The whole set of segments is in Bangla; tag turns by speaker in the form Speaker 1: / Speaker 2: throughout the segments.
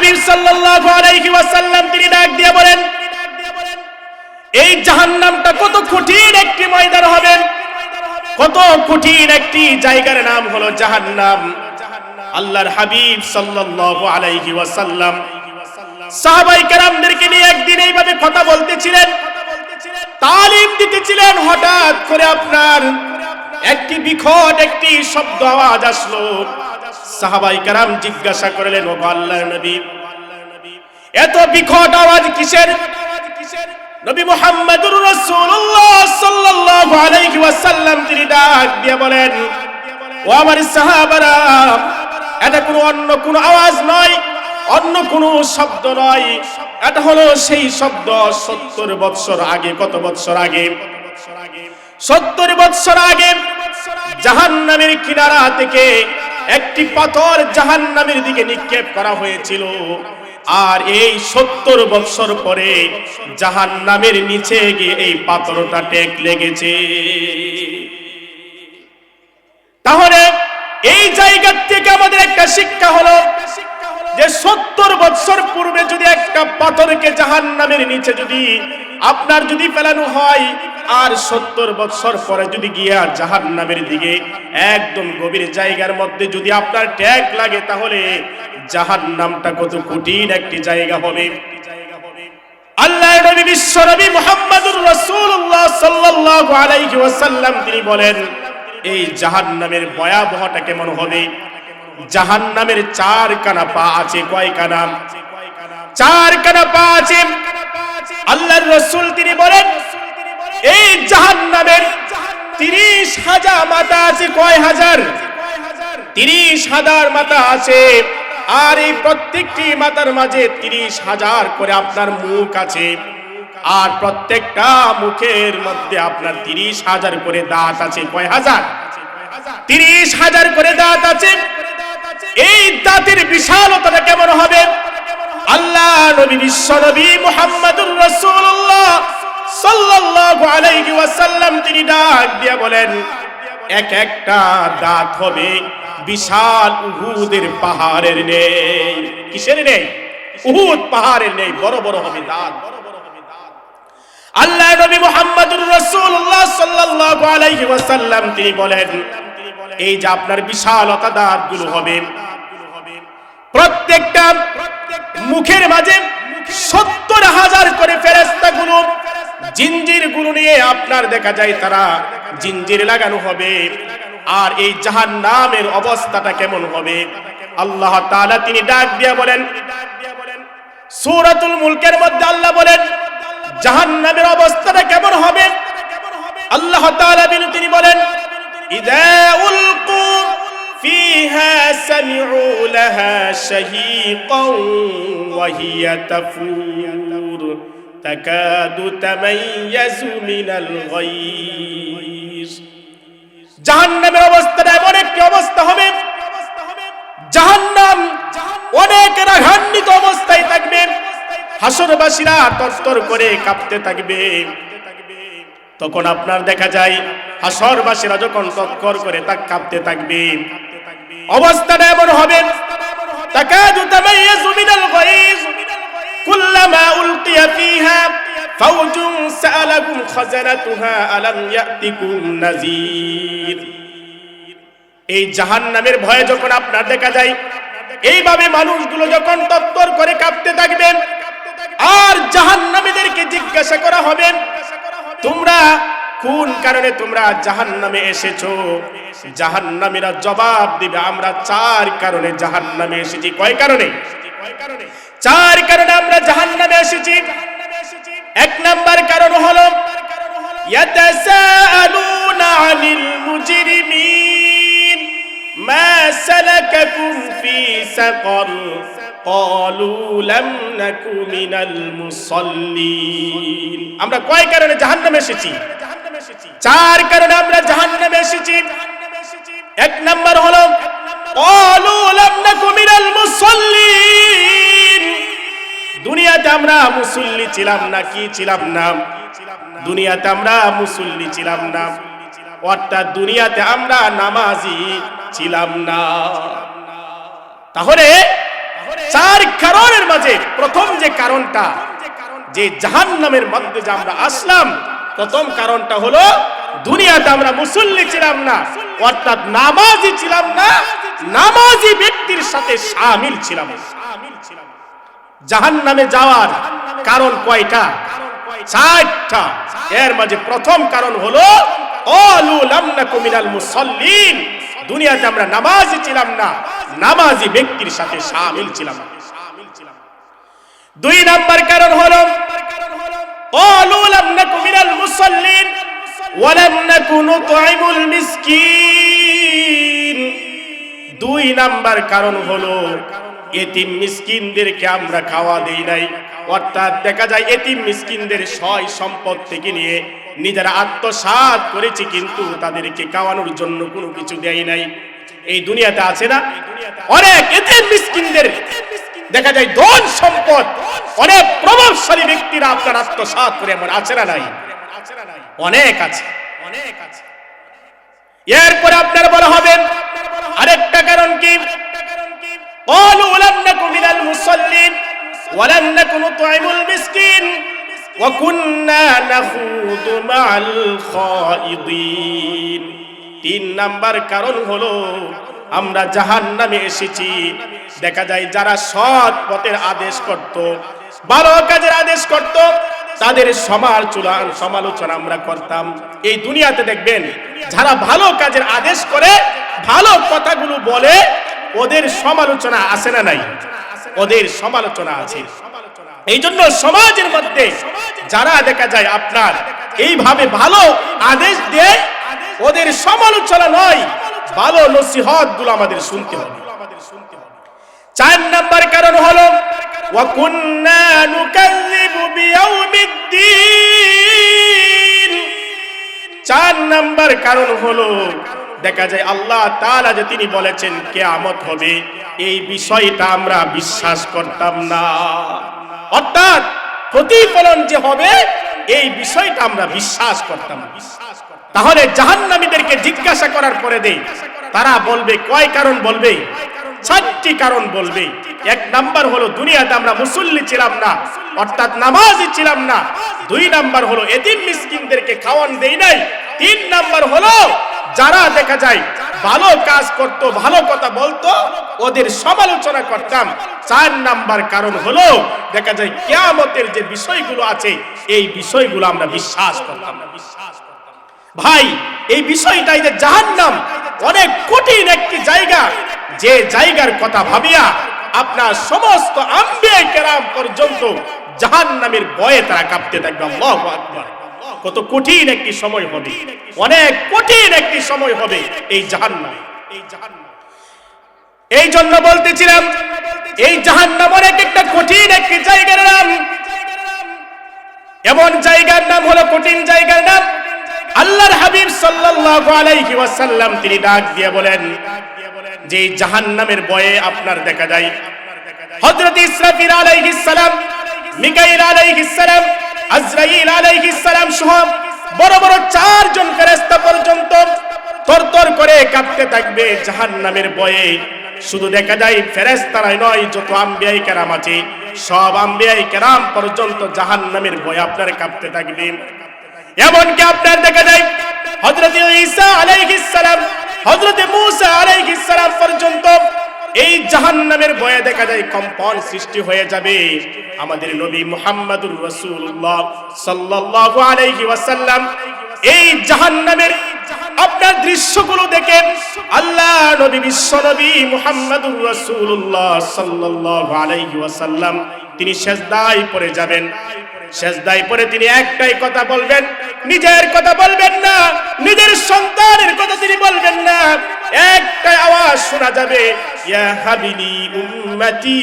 Speaker 1: হাবিব সাল্লাল্লাহু আলাইহি ওয়াসাল্লাম তিনি ডাক দিয়ে বলেন, এই জাহান্নামটা কত কঠিন একটি ময়দান হবে, কত কঠিন একটি জায়গার নাম হলো জাহান্নাম। আল্লাহর হাবিব সাল্লাল্লাহু আলাইহি ওয়াসাল্লাম সাহাবায়ে কেরামদেরকে নিয়ে একদিন এইভাবে কথা বলতেছিলেন, তালিম দিতেছিলেন। হঠাৎ করে আপনার একটি বিকট একটি শব্দ আওয়াজ আসলো। সাহাবায়ে কেরাম জিজ্ঞাসা করলেন, ও আল্লাহর নবী, এত বিকট আওয়াজ কিসের? নবী মুহাম্মদুর রাসূলুল্লাহ সাল্লাল্লাহু আলাইহি ওয়াসাল্লাম তিনি ডাক দিয়ে বলেন, ও আমার সাহাবারা, এটা অন্য কোনো আওয়াজ নয়, অন্য কোনো শব্দ নয়, এটা হলো সেই শব্দ 70 বছর আগে। কত বছর আগে? 70 বছর আগে জাহান্নামের কিনারা থেকে একটি পাথর জাহান্নামের দিকে নিক্ষেপ করা হয়েছিল। আর এই 70 বছর পরে জাহান্নামের নিচে গিয়ে এই পাথরটা টেক লেগেছে। তাহলে এই জায়গা থেকে আমাদের একটা শিক্ষা হলো যে 70 বছর পূর্বে যদি একটা পাথরকে জাহান্নামের নিচে যদি আপনার যদি ফেলানো হয়, আর 70 বছর পরে যদি গিয়া জাহান্নামের দিকে একদম গভীর জায়গার মধ্যে যদি আপনার ট্যাগ লাগে, তাহলে জাহান্নামটা কত কঠিন একটি জায়গা হবে। আল্লাহর নবী বিশ্ব নবী মুহাম্মদুর রাসূলুল্লাহ সাল্লাল্লাহু আলাইহি ওয়াসাল্লাম তিনি বলেন, এই জাহান্নামের ভয়াবহটা কেমন হবে? জাহান্নামের 4 কানা পা আছে। কয় কানা? 4 কানা পা আছে। আল্লাহর রাসূল তিনি বলেন, এই জাহান্নামের 30,000 মাথা আছে। কয় হাজার? 30,000 মাথা আছে। আর এই প্রত্যেকটি মাথার মাঝে 30,000 করে আপনার মুখ আছে। আর প্রত্যেকটা মুখের মধ্যে আপনার 30,000 করে দাঁত আছে। কয় হাজার? 30,000 করে দাঁত আছে। এই দাঁতের বিশালতাটা কেমন হবে? আল্লাহ নবী বিশ্ব নবী মুহাম্মদুর রাসূলুল্লাহ সাল্লাল্লাহু আলাইহি ওয়াসাল্লাম তিনি ডাক দিয়ে বলেন, এক একটা দাঁত হবে বিশাল উহুদের পাহাড়ের নেই। কিসের নেই? উহুদ পাহাড়ের নেই। বড় বড় হবে দাঁত। আল্লাহ নবী মুহাম্মদুর রাসূলুল্লাহ সাল্লাল্লাহু আলাইহি ওয়াসাল্লাম তিনি বলেন, এই যে আপনার বিশালতা দাঁতগুলো হবে, প্রত্যেকটা মুখের মাঝে 70,000 করে ফেরেশতাগুলো জিঞ্জিরগুলো নিয়ে আপনার দেখা যায় তারা জিঞ্জির লাগানো হবে। আর এই জাহান্নামের অবস্থাটা কেমন হবে? আল্লাহ তাআলা তিনি ডাক দিয়ে বলেন, সূরাতুল মুলকের মধ্যে আল্লাহ বলেন জাহান্নামের অবস্থাটা কেমন হবে। আল্লাহ তাআলা তিনি বলেন, ইযা উলকু ফিহা সামিউ লাহা শাহীকান ওয়া হিয়া তাফুর তাকাদু তামাইয়াজু মিনাল গায়জ। জাহান্নামের অবস্থাটা এমন একটি অবস্থা হবে, জাহান্নাম অনেক রাগান্বিত অবস্থায় থাকবে। হাসরবাসীরা তরতর করে কাঁপতে থাকবে। তখন আপনার দেখা যায় হাসরবাসীরা যখন তৎকর করে কাঁপতে থাকবে, অবস্থাটা এমন হবে, তাকাদু তামাইয়াজু মিনাল গায়জ কুল্লামা উলকিয়া ফিহা ফাওজুন সাআলাকুম খাজানাতুহা আলাম ইয়াতিকুম নাযীর। এই জাহান্নামের ভয়ে যখন আপনার দেখা যায় এইভাবে মানুষগুলো যখন তত্তর করে কাঁপতে থাকবেন, আর জাহান্নামীদেরকে জিজ্ঞাসা করা হবে, তোমরা কোন কারণে তোমরা জাহান্নামে এসেছো? জাহান্নামীরা জবাব দিবে, আমরা 4 কারণে জাহান্নামে এসেছি। কয় কারণে? 4 কারণে আমরা জাহান্নামে এসেছি। 1 নাম্বার কারণ হলো ইয়াতাসাআলুনা আনিল মুজরিমিন মা সালাকাকুম ফি সাকার ক্বালু লাম নাকু মিনাল মুসাল্লিন। আমরা কয় কারণে জাহান্নামে এসেছি? 4 কারণে আমরা জাহান্নামে এসেছি। 1 নাম্বার হলো ক্বালু লাম নাকু মিনাল মুসাল্লিন। দুনিয়াতে আমরা মুসল্লি ছিলাম না। কি ছিলাম না? দুনিয়াতে আমরা মুসল্লি ছিলাম না, অর্থাৎ দুনিয়াতে আমরা নামাজি ছিলাম না। তাহলে 4 কারণের মাঝে প্রথম যে কারণটা, যে জাহান্নামের মধ্যে যে আমরা আসলাম, প্রথম কারণটা হলো দুনিয়াতে আমরা মুসল্লি ছিলাম না, অর্থাৎ নামাজি ছিলাম না, নামাজি ব্যক্তির সাথে শামিল ছিলাম। জাহান্নামে যাওয়ার কারণ কয়টা? 4টা। এর মাঝে প্রথম কারণ হলো ক্বালু লাম নাকু মিনাল মুসাল্লিন, দুনিয়াতে আমরা নামাজি ছিলাম না, নামাজি ব্যক্তির সাথে শামিল ছিলাম। 2 নাম্বার কারণ হলো ক্বালু লাম নাকু মিনাল মুসাল্লিন ওয়া লাম নাকু নুতঈমুল মিসকিন। 2 নাম্বার কারণ হলো এতিম মিসকিনদেরকে আমরা খাওয়া দেই নাই, অর্থাৎ দেখা যায় এতিম মিসকিনদের সয় সম্পদ থেকে নিয়ে নিজেরা আত্মসাৎ করেছি, কিন্তু তাদেরকে খাওয়ানোর জন্য কোনো কিছু দেয় নাই। এই দুনিয়াতে আছে না অনেক এতিম মিসকিনদের, দেখা যায় ধন সম্পদ অনেক প্রভাবশালী ব্যক্তিরা আপনার আত্মসাৎ করে, এমন আছে না নাই? অনেক আছে, অনেক আছে। এরপরে আপনার বলা হবে আরেকটা কারণ কি? ক্বালু লাম নাকু মিনাল মুসাল্লিন ওয়া লাম নাকু নুতঈমুল মিসকিন ওয়া কুন্না নাখুদু মা'আল খায়িদিন। 3 নাম্বার কারণ হলো আমরা জাহান্নামে এসেছি। দেখা যায় যারা সৎ পথের আদেশ করত, ভালো কাজের আদেশ করত, তাদের সমালোচনা আমরা করতাম। এই দুনিয়াতে দেখবেন যারা ভালো কাজের আদেশ করে, ভালো কথাগুলো বলে, ওদের সমালোচনা আছে না নাই? ওদের সমালোচনা আছে। এই জন্য সমাজের মধ্যে যারা দেখা যায় আপনার এইভাবে ভালো আদেশ দেয়, ওদের সমালোচনা নয়, ভালো নসিহত গুলো আমাদের শুনতে হবে। 4 নাম্বার কারণ হলো ওয়া কুন্না নুকাযযিবু বিয়াউমিদ্দিন। 4 নাম্বার কারণ হলো দেখা যায় আল্লাহ তাআলা যে তিনি বলেছেন কিয়ামত হবে, এই বিষয়টা আমরা বিশ্বাস করতাম না, অর্থাৎ প্রতিফলন যে হবে এই বিষয়টা আমরা বিশ্বাস করতাম না। তাহলে জাহান্নামীদেরকে জিজ্ঞাসা করার পরে দেই, তারা বলবে কয় কারণ? বলবে 4টি কারণ বলবে। 1 নাম্বার হলো দুনিয়াতে আমরা মুসল্লি ছিলাম না, অর্থাৎ নামাজি ছিলাম না। 2 নাম্বার হলো এতিম মিসকিনদেরকে খাওয়ান দেই নাই। 3 নাম্বার হলো যারা দেখা যায় ভালো কাজ করত, ভালো কথা বলতো, ওদের সমালোচনা করতাম। 4 নাম্বার কারণ হলো দেখা যায় কিয়ামতের যে বিষয়গুলো আছে, এই বিষয়গুলো আমরা বিশ্বাস করতাম না। ভাই, এই বিষয়টাই যে জাহান্নাম অনেক কঠিন একটি জায়গা, যে জায়গার কথা ভাবিয়া আপনার সমস্ত আম্বিয়া কেরাম পর্যন্ত জাহান্নামের ভয়ে তারা কাঁপতে থাকবে। আল্লাহু আকবার! কত কঠিন একটি সময় হবে, অনেক কঠিন একটি সময় হবে এই জাহান্নাম। এই জন্য বলতেছিলাম এই জাহান্নাম অনেক একটা কঠিন একটি জায়গার নাম। এমন জায়গার নাম হলো, কঠিন জায়গার নাম। আল্লাহর হাবিব সাল্লাল্লাহু আলাইহি ওয়াসাল্লাম তিনি ডাক দিয়ে বলেন যে জাহান্নামের ভয়ে আপনার দেখা যায় হযরত ইসরাফিল আলাইহিস সালাম, মিকাইল আলাইহিস সালাম, আজরাইল আলাইহিস সালাম সহ বড় বড় 4 জন ফেরেশতা পর্যন্ত তরতর করে কাঁপতে থাকবে জাহান্নামের ভয়ে। শুধু দেখা যায় ফেরেশতারাই নয়, যত আম্বিয়া কেরাম আছে সব আম্বিয়া কেরাম পর্যন্ত জাহান্নামের ভয়ে আপনার কাঁপতে থাকবে। এমনকি আপনার দেখা যায় হযরত ঈসা আলাইহিস সালাম, হযরত মূসা আলাইহিস সালাম পর্যন্ত এই জাহান্নামের ভয়ে দেখা যায় কম্পন সৃষ্টি হয়ে যাবে। আমাদের নবী মুহাম্মদুর রাসূলুল্লাহ সাল্লাল্লাহু আলাইহি ওয়াসাল্লাম এই জাহান্নামের আপনার দৃশ্যগুলো দেখেন, আল্লাহ নবী বিশ্ব নবী মুহাম্মদুর রাসূলুল্লাহ সাল্লাল্লাহু আলাইহি ওয়াসাল্লাম তিনি সিজদায় পড়ে যাবেন। সিজদায় পড়ে তিনি একটাই কথা বলবেন, নিজের কথা বলবেন না, নিজের সন্তানের কথা তিনি বলবেন না। একটা আওয়াজ শোনা যাবে, ইয়া হাবিলি উম্মতি,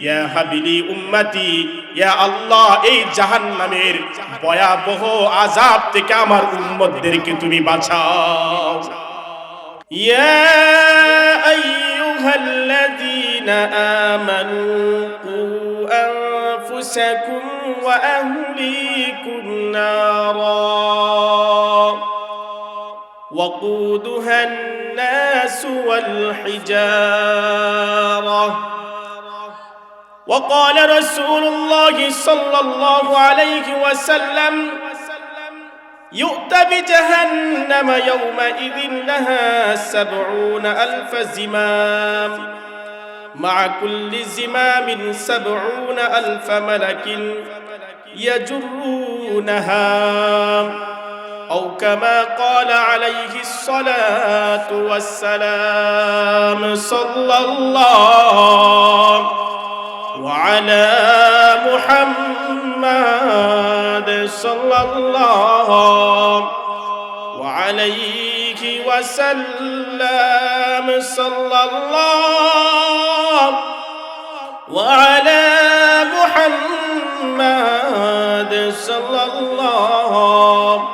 Speaker 1: ইয়া হাবিলি উম্মতি, ইয়া আল্লাহ এই জাহান্নামের ভয়াবহ আযাব থেকে আমার উম্মতদেরকে তুমি বাঁচাও। ইয়া আইয়ুহাল্লাযীনা আমানু কু আনফুসাকুম ওয়া আহলিকুম নারা وقودها الناس والحجارة وقال رسول الله صلى الله عليه وسلم يؤتى بجهنم يومئذ لها 70,000 زمام مع كل زمام 70,000 ملك يجرونها أو كما قال عليه الصلاة والسلام صلى الله وعلى محمد صلى الله وعليه وسلم صلى الله وعلى محمد صلى الله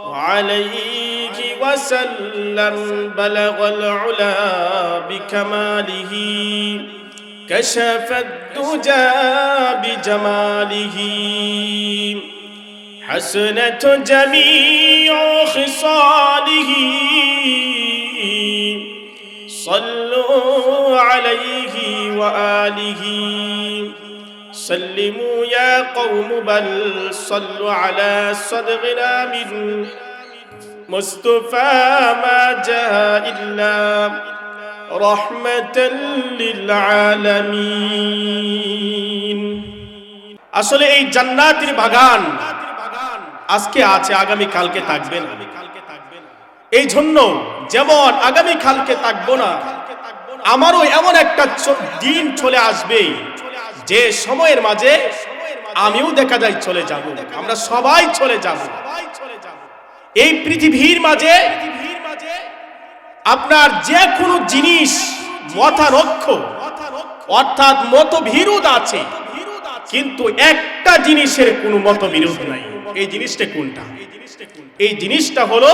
Speaker 1: وعليه وسلم بلغ العلا بكماله كشف الدجى بجماله حسنت جميع خصاله صلوا عليه وآله سلموا يا قوم بل صلوا على صدقنا من مصطفى ما جاء إلا رحمة للعالمين আসলে এই জান্নাতের বাগান আজকে আছে আগামী কালকে থাকবে না এই জন্য যেমন আগামী কালকে থাকবো না আমারও এমন একটা দিন চলে আসবে যে সময়ের মাঝে আমিও দেখা যায় চলে যাব আমরা সবাই চলে যাব এই পৃথিবীর মাঝে আপনার যে কোনো জিনিস মতানৈক্য অর্থাৎ মতবিরোধ আছে কিন্তু একটা জিনিসের কোনো মতবিরোধ নাই এই জিনিসটা কোনটা এই জিনিসটা হলো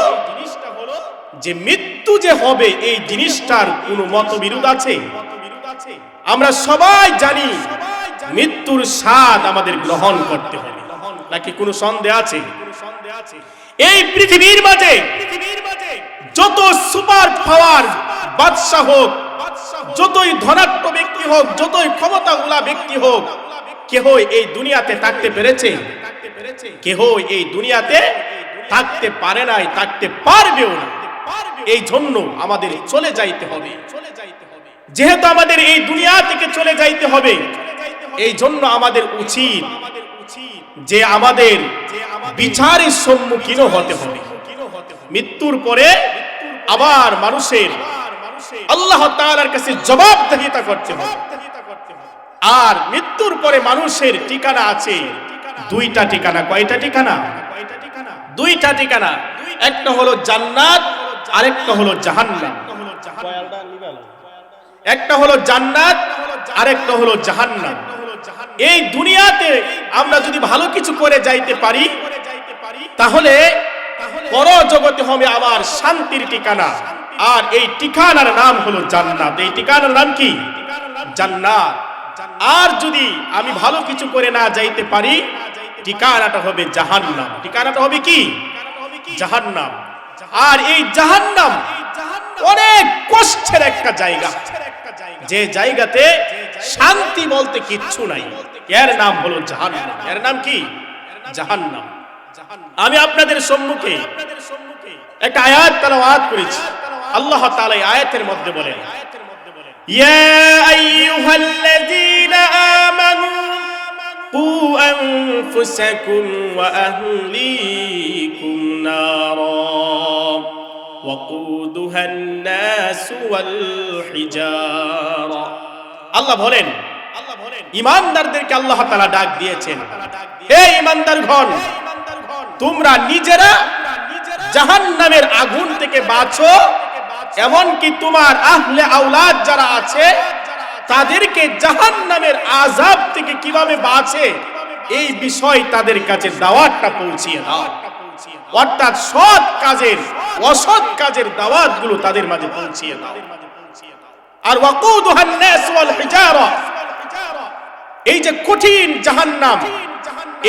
Speaker 1: যে মৃত্যু যে হবে এই জিনিসটার কোনো মতবিরোধ আছে আমরা সবাই জানি মৃত্যুর স্বাদ আমাদের গ্রহণ করতে হবে নাকি কোনো সন্দেহ আছে এই পৃথিবীর মাঝে যত সুপার পাওয়ার বাদশা হোক যতই ধনাঢ্য ব্যক্তি হোক যতই ক্ষমতাওয়ালা ব্যক্তি হোক কেহ এই দুনিয়াতে থাকতে পেরেছে কেহ এই দুনিয়াতে থাকতে পারে নাই থাকতে পারবেও না এই জন্য আমাদের চলে যাইতে হবে যেহেতু আমাদের এই দুনিয়া থেকে চলে যাইতে হবে এই জন্য আমাদের উচিত যে আমাদের বিচারের সম্মুখীন হতে হবে মৃত্যুর পরে আবার মানুষের আল্লাহ তাআলার কাছে জবাবদিহিতা করতে হবে আর মৃত্যুর পরে মানুষের ঠিকানা আছে দুইটা ঠিকানা কয়টা ঠিকানা দুইটা ঠিকানা একটা হলো জান্নাত আরেকটা হলো জাহান্নাম একটা হলো জান্নাত আরেকটা হলো জাহান্নাম এই দুনিয়াতে আমরা যদি ভালো কিছু করে যাইতে পারি তাহলে পরজগতে হবে আমার শান্তির ঠিকানা আর এই ঠিকানার নাম হলো জান্নাত এই ঠিকানার নাম কি জান্নাত আর যদি আমি ভালো কিছু করে না যাইতে পারি ঠিকানাটা হবে জাহান্নাম ঠিকানাটা হবে কি জাহান্নাম আর এই জাহান্নাম অনেক কষ্টের একটা জায়গা যে জায়গাতে শান্তি বলতে কিচ্ছু নাই এর নাম হলো জাহান্নাম এর নাম কি জাহান্নাম আমি আপনাদের সম্মুখে একটা আয়াত তেলাওয়াত করেছি আল্লাহ তাআলা এই আয়াতের মধ্যে বলেন ইয়া আইয়ুহাল্লাযীনা আমানু কু আনফুসাকুম ওয়া আহলিকুম নারা ওয়াকুদুহান নাস ওয়াল হিজারা আল্লাহ বলেন ঈমানদারদেরকে আল্লাহ তাআলা ডাক দিয়েছেন হে ঈমানদারগণ তোমরা নিজেরা জাহান্নামের আগুন থেকে বাঁচো এমনকি তোমার আহলে আওলাদ যারা আছে তাদেরকে জাহান্নামের আযাব থেকে কিভাবে বাঁচে এই বিষয় তাদের কাছে দাওয়াতটা পৌঁছিয়ে দাও অর্থাৎ সৎ কাজের অসৎ কাজের দাওয়াতগুলো তাদের মাঝে পৌঁছিয়ে দাও আর ওয়াকুদুহান নাস ওয়াল হিজারা এই যে কঠিন জাহান্নাম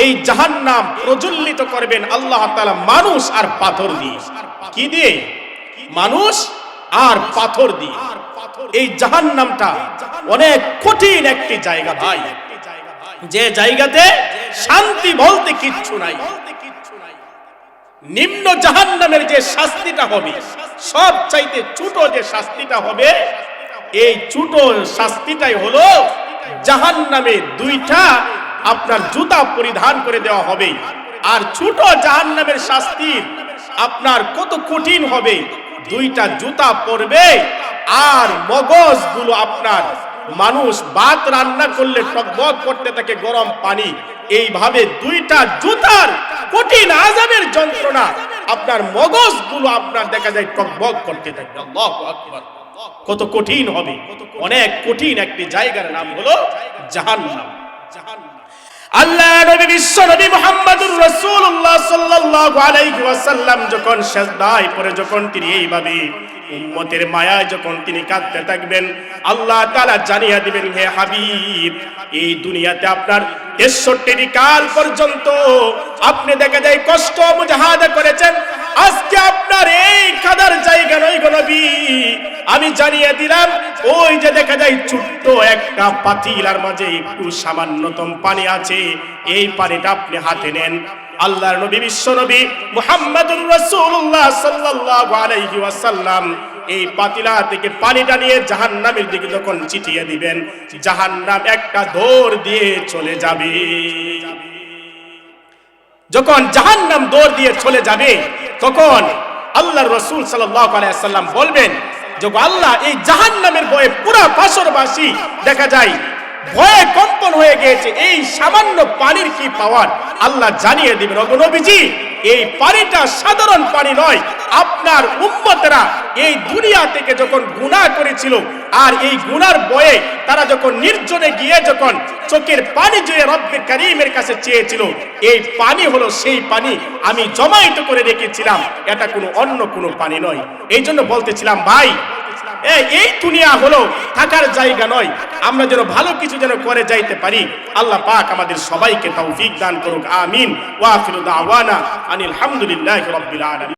Speaker 1: এই জাহান্নাম প্রজ্বলিত করবেন আল্লাহ তাআলা মানুষ আর পাথর দিয়ে কি দিয়ে মানুষ আর পাথর দিয়ে এই জাহান্নামটা অনেক কঠিন একটি জায়গা ভাই, যে জায়গাতে শান্তি বলতে কিচ্ছু নাই। নিম্ন জাহান্নামের যে শাস্তিটা হবে, সব চাইতে ছোট যে শাস্তিটা হবে, এই ছোট শাস্তিটাই হলো জাহান্নামে দুইটা আপনার জুতা পরিধান করে দেওয়া হবে। আর ছোট জাহান্নামের শাস্তি আপনার কত কঠিন হবে, দুইটা জুতা পরবে আর মগজগুলো আপনার, মানুষ ভাত রান্না করলে টকবক করতে থাকে গরম পানি, এইভাবে দুইটা জুতার কঠিন আযাবের যন্ত্রণা আপনার মগজগুলো আপনার দেখা যায় টকবক করতে থাকে। আল্লাহু আকবার, কত কঠিন হবে, অনেক কঠিন একটি জায়গার নাম হলো জাহান্নাম। আল্লাহ নবী বিশ্ব নবী মুহাম্মদুর রাসূলুল্লাহ সাল্লাল্লাহু আলাইহি ওয়াসাল্লাম যখন সিজদায় পড়ে যখন তিনি এইভাবে উম্মতের মায়ায় যখন তিনি কাঁদতে থাকবেন, আল্লাহ তাআলা জানিয়ে দিবেন, হে হাবিব, এই দুনিয়াতে আপনার ৬৩ কাল পর্যন্ত আপনি দেখা যায় কষ্ট মুজাহাদা করেছেন, আজকে আপনার এই কাদার জায়গা নয় গো নবী, আমি জানিয়ে দিলাম ওই যে দেখা যায় ছোট্ট একটা পাতিলার মাঝে একটু সামান্যতম পানি আছে, এই পানিটা আপনি হাতে নেন। আল্লাহর নবী বিশ্ব নবী মুহাম্মদুর রাসূলুল্লাহ সাল্লাল্লাহু আলাইহি ওয়াসাল্লাম এই পাতিলা থেকে পানিটা নিয়ে জাহান্নামের দিকে যখন ছিটিয়ে দিবেন, জাহান্নাম একটা দৌড় দিয়ে চলে যাবে। যখন জাহান্নাম দৌড় দিয়ে চলে যাবে, তখন আল্লাহর রাসূল সাল্লাল্লাহু আলাইহি ওয়াসাল্লাম বলবেন যে আল্লাহ, এই জাহান্নামের ভয়ে পুরা বাসরবাসী দেখা যায় ভয়ে কম্পন হয়ে গিয়েছে, এই সামান্য পানির কি পাওয়ার। আল্লাহ জানিয়ে দিবেন, ওগো নবীজি, এই পানিটা সাধারণ পানি নয়, আপনার উম্মতেরা এই দুনিয়া থেকে যখন গুনাহ করেছিল আর এই গুনার ভয়ে তারা যখন নির্জনে গিয়ে যখন চোখের পানি জুয়ে রব্বে কারীমের কাছে চেয়েছিল, এই পানি হলো সেই পানি আমি জমায়েত করে রেখেছিলাম, এটা কোনো অন্য কোনো পানি নয়। এই জন্য বলতেছিলাম ভাই, এই দুনিয়া হলো থাকার জায়গা নয়, আমরা যেন ভালো কিছু যেন করে যাইতে পারি। আল্লাহ পাক আমাদের সবাইকে তৌফিক দান করুক, আমিন। ওয়া আখিরু দাওয়ানা আনিল হামদুলিল্লাহি রাব্বিল আলামিন।